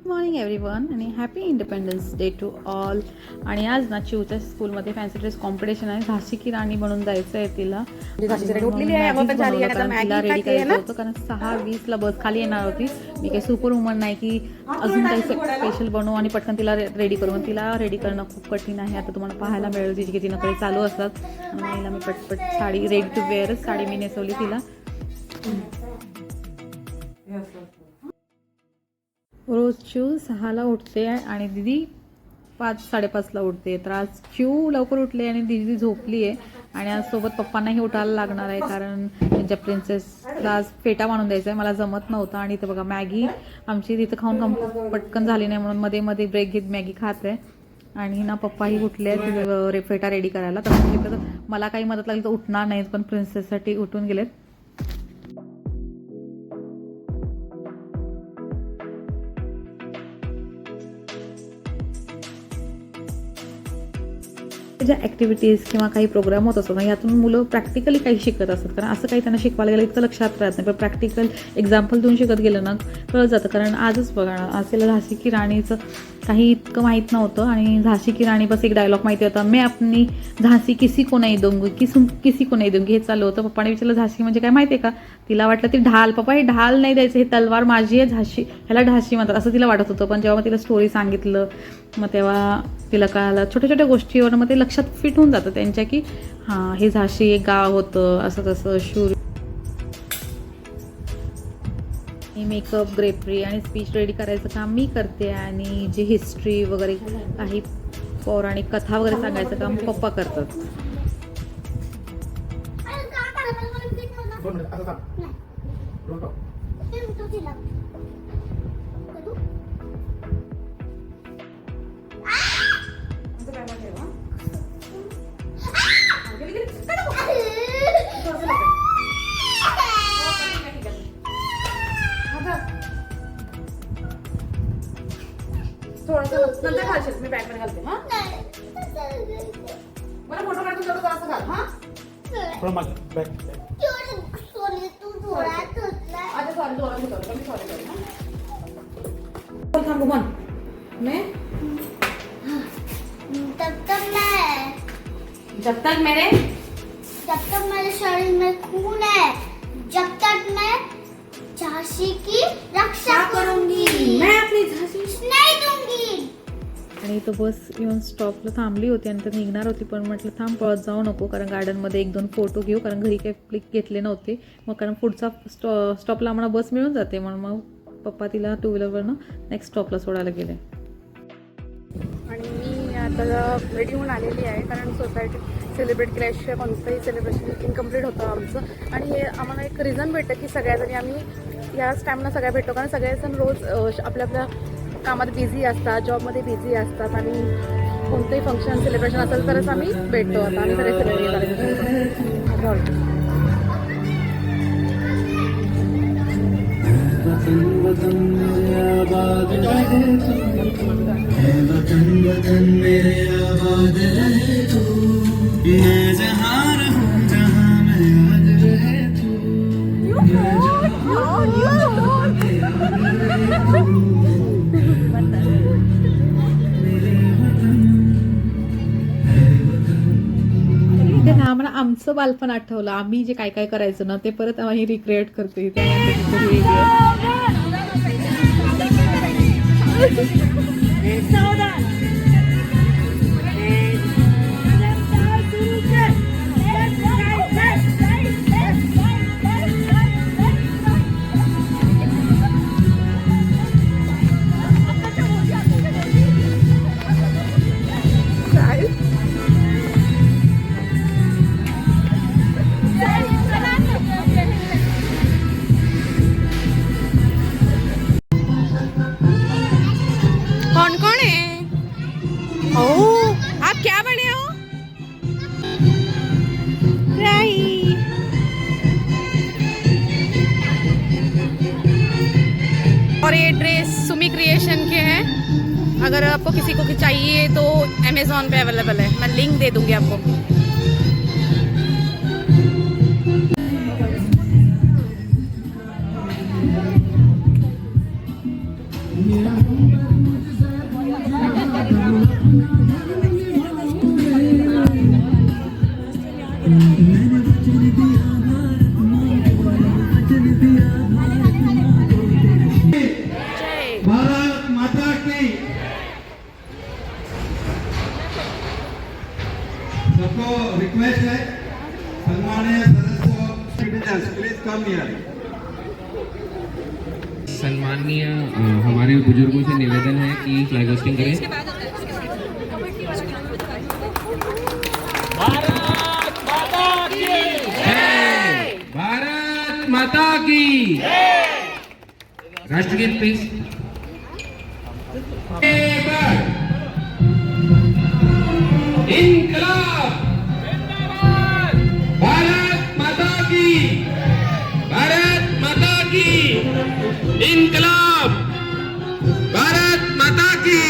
Morning everyone आणि happy independence day to all. आणि आज ना चिवच्या स्कूलमध्ये फॅन्सी ड्रेस कॉम्पिटिशन आहे. झाशी की राणी बनून जायचं आहे तिला. तिला रेडी करायचं होतं कारण 6:20ला बस खाली येणार होती. मी काही सुपर वुमन नाही की अजून काही स्पेशल बनवू आणि पटकन तिला रेडी करू. तिला रेडी करणं खूप कठीण आहे. आता तुम्हाला पाहायला मिळेल तिची किती नकळी चालू असतात. आणि मी पटपट साडी रेडी टू वेअरच साडी मी नेसवली तिला. रोज चिव 6ला उठते आणि दीदी 5-5:30ला उठते. तर आज चिव लवकर उठले आणि दीदी झोपली आहे. आणि आज सोबत पप्पांनाही उठायला लागणार आहे कारण त्यांच्या प्रिन्सेसला आज फेटा बांधून द्यायचा आहे. मला जमत नव्हतं. आणि इथं बघा मॅगी आमची तिथं खाऊन पटकन झाली नाही म्हणून मध्ये मध्ये ब्रेक घेत मॅगी खात आहे. आणि ना पप्पाही उठले आहेत फेटा रेडी करायला. तर मला काही मदत लागली तर उठणार नाहीत पण प्रिन्सेससाठी उठून गेलेत. ज्या ॲक्टिव्हिटीज किंवा काही प्रोग्राम होत असतात ना यातून मुलं प्रॅक्टिकली काही शिकत असतात. कारण असं काही त्यांना शिकवायला गेलं इतकं लक्षात राहत नाही. पण प्रॅक्टिकल एक्झाम्पल देऊन शिकत गेलं ना कळत जातं. कारण आजच बघा असेल झाशी की राणीचं काही इतकं माहीत नव्हतं. आणि झाशी की राणी बस एक डायलॉग माहिती होता, मैं अपनी झांसी किसी को नहीं दूंगी किसी को नहीं दूंगी हे चालू होतं. पप्पाने विचारलं झाशी म्हणजे काय माहिती आहे का. तिला वाटलं ती ढाल. पप्पा हे ढाल नाही द्यायचं, हे तलवार माझी आहे, झाशी ह्याला झाशी म्हणतात असं तिला वाटत होतं. पण जेव्हा मग तिला स्टोरी सांगितलं मग तेव्हा तिला कळालं छोट्या छोट्या गोष्टीवर मग ते लक्षात फिट होऊन जातं त्यांच्या की हां हे झाशी एक गाव होतं असं तसं शूर. मेकअप ग्रेपरी आणि स्पीच रेडी करायचं काम मी करते. आणि जे हिस्ट्री वगैरे काही पौराणिक कथा वगैरे सांगायचं काम पप्पा करतात. थोडंसं नंतर घालशील मी बॅग मध्ये घालते. हा मला फोटो काढून जरा असं घाल. हा थोडं माझं बॅग आता सॉरी जोरात होतं मी सॉरी करू. थांबू म्हण मैं जब तक मेरे शरीर में खून है जब तक मैं झांसी की रक्षा करूंगी मैं अपनी झांसी नहीं दूंगी. आणि इथं बस येऊन स्टॉपला थांबली होती आणि तर निघणार होती. पण म्हटलं थांब पळत जाऊ नको कारण गार्डनमध्ये 1-2 फोटो घेऊ कारण घरी काही क्लिक घेतले नव्हते. मग कारण पुढचा स्टॉपला आम्हाला बस मिळून जाते म्हणून मग पप्पा तिला 2 व्हीलरवरनं नेक्स्ट स्टॉपला सोडायला गेले. आणि मी आता रेडी होऊन आलेली आहे कारण सोसायटी सेलिब्रेट केल्याशिवाय कोणतंही सेलिब्रेशन इनकम्प्लीट होतं आमचं. आणि हे आम्हाला एक रिझन भेटतं की सगळ्याजणी आम्ही याच टाईमला सगळ्या भेटतो कारण सगळेजण रोज आपल्या आपल्या कामात बिझी असतात, जॉबमध्ये बिझी असतात. आणि कोणतंही फंक्शन सेलिब्रेशन असेल तरच आम्ही भेटतो. आता आम्ही सगळे सेलिब्रेट करायचं. आम्हाला आमचं बालपण आठवलं. आम्ही जे काय काय करायचं ना ते परत आम्ही रिक्रिएट करते. कौन कौन है अगर आपको किसी को चाहिए तो अमेज़ॉन पे अवेलेबल है, मैं लिंक दे दूँगी आपको। भारत माता की। सबको रिक्वेस्ट है, सम्मानीय सदस्य प्लीज कम हियर। सम्माननीय हमारे बुजुर्गों से निवेदन है कि फ्लैग होस्टिंग करें। भारत माता की राष्ट्रगीत प्लीज। इनकलाब भारत माता की, भारत माता की, इनकलाब भारत माता की।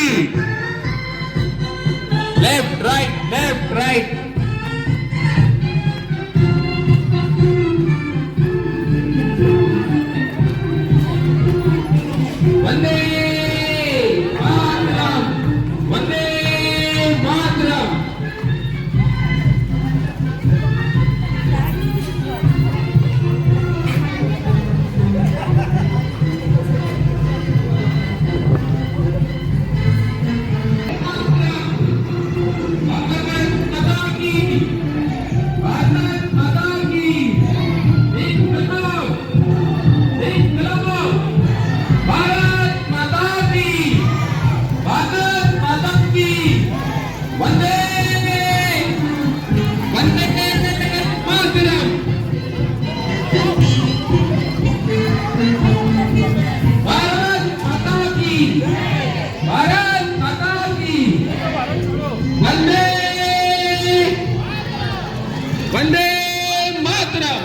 Left right left right. Vande Mataram, Vande Mataram. Vande Mataram.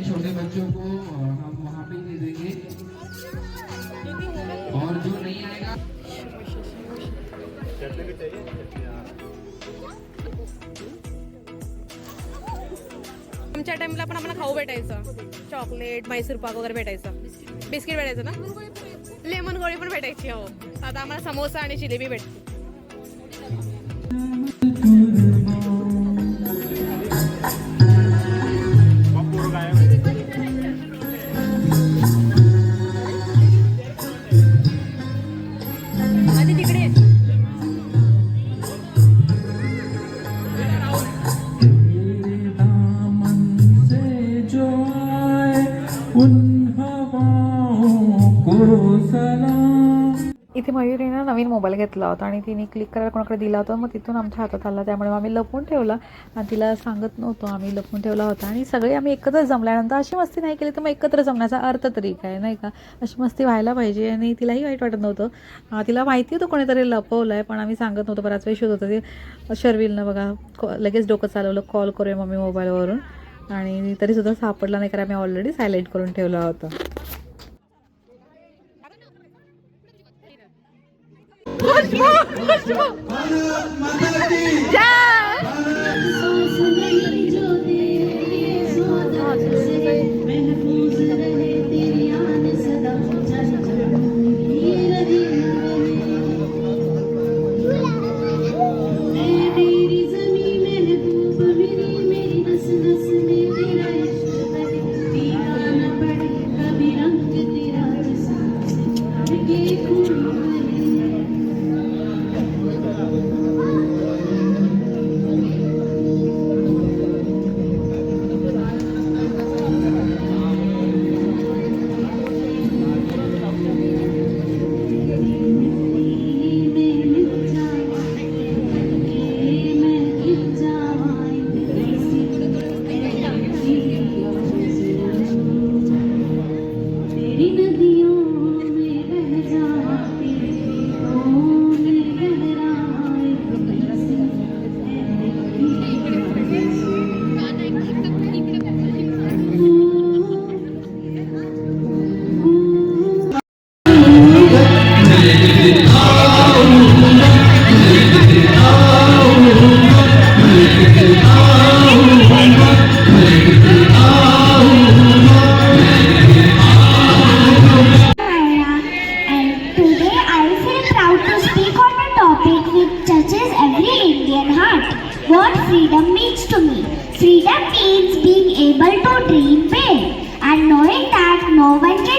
छोटे बच्चों को हम वहाँ पे दे देंगे और जो नहीं आएगा आमच्या टाइमला पण आम्हाला खाऊ भेटायचं, चॉकलेट, मैसूर पाक वगैरे भेटायचं, बिस्किट भेटायचं ना, लेमन गोळी पण भेटायची. हो, आता आम्हाला समोसा आणि जिलेबी भेटते. आधी तिकडे इथे मयुरीनं नवीन मोबाईल घेतला होता आणि तिने क्लिक करायला कोणाकडे दिला होता, मग तिथून आमच्या हातात आला. त्यामुळे आम्ही लपवून ठेवला आणि तिला सांगत नव्हतो, आम्ही लपवून ठेवला होता. आणि सगळे आम्ही एकत्र जमल्यानंतर अशी मस्ती नाही केली तर मग एकत्र जमण्याचा अर्थ तरी काय, नाही का? अशी मस्ती व्हायला पाहिजे. आणि तिलाही वाईट वाटत नव्हतं. तिला माहिती होतं कोणीतरी लपवलं आहे, पण आम्ही सांगत नव्हतो. बराच वेळ शोध होतं. ते शर्विलनं बघा लगेच डोकं चालवलं, कॉल करूया मम्मी मोबाईलवरून, आणि तरीसुद्धा सापडला नाही, कारण आम्ही ऑलरेडी सायलेंट करून ठेवला होता. भारत माता की।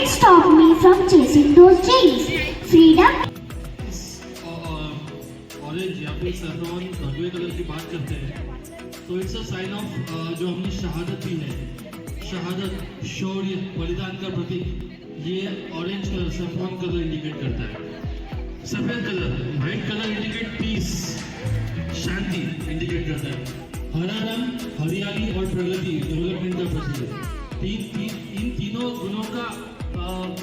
can stop me from chasing those dreams. Freedom orange या फिर सैफरॉन भगवे कलर की बात करते हैं तो इट्स अ साइन ऑफ जो हमने शहादत दी है, शहादत, शौर्य, बलिदान का प्रतीक। ये orange colour saffron colour indicate करता है। सफेद colour, white colour indicate peace, शांति इंडिकेट करता है। हरा रंग हरियाली और प्रगति, डेवलपमेंट का प्रतीक है। इन तीनों गुणों का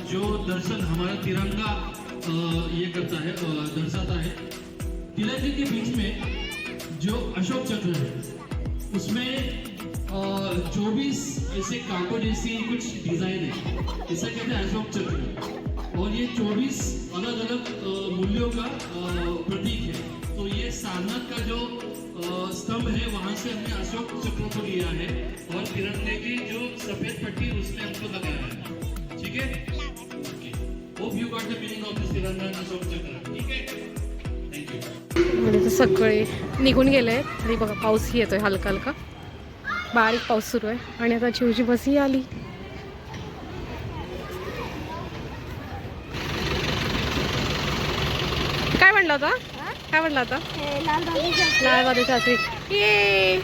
जो दर्शन हमारा तिरंगा ये करता है, दर्शाता है। तिरंगे के बीच में जो अशोक चक्र है उसमें 24 ऐसे कांटों जैसी कुछ डिजाइन है, इसे कहते हैं अशोक चक्र। और ये 24 अलग अलग मूल्यों का प्रतीक है। तो ये सारनाथ का जो स्तंभ है वहाँ से हमने अशोक चक्र को लिया है और तिरंगे की जो सफेद पट्टी उसने हमको लगाया है। ठीक है, hope you got the meaning of this tiranga and Ashok चक्र। ठीक है, थँक यू। म्हणजे ते सगळे निघून गेले आहेत आणि बघा पाऊसही येतोय हलका हलका, बारीक पाऊस सुरू आहे. आणि आता चिवची बसही आली. काय म्हणलं होता, काय म्हणलं होता? लाल बहादूर शास्त्री. ये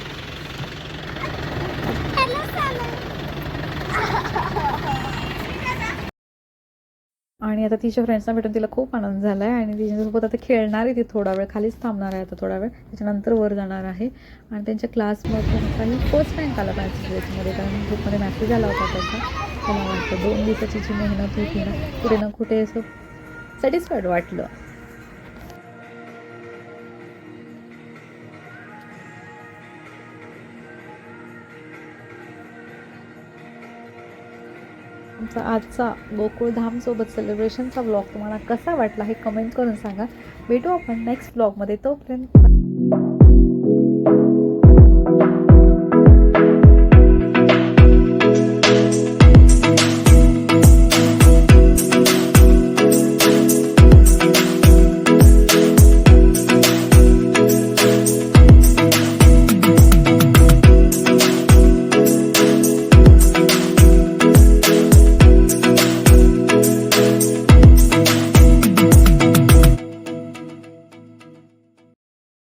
आणि आता तिच्या फ्रेंड्सना भेटून तिला खूप आनंद झाला आहे आणि तिच्यासोबत आता खेळणार आहे. ती थोडा वेळ खालीच थांबणार आहे आता थोडा वेळ, त्याच्यानंतर वर जाणार आहे. आणि त्यांच्या क्लासमध्ये काही फर्स्ट रँक आला मॅथ्स ड्रेसमध्ये, कारण ग्रुपमध्ये मॅसेज आला होता त्याचा. मला वाटतं 2 दिवसाची जी मेहनत होती ना, कुठे ना कुठे असं सॅटिस्फाईड वाटलं. आमचा आजचा गोकुळधामसोबत सेलिब्रेशनचा व्लॉग तुम्हाला कसा वाटला हे कमेंट करून सांगा. भेटू आपण नेक्स्ट व्लॉगमध्ये. तोपर्यंत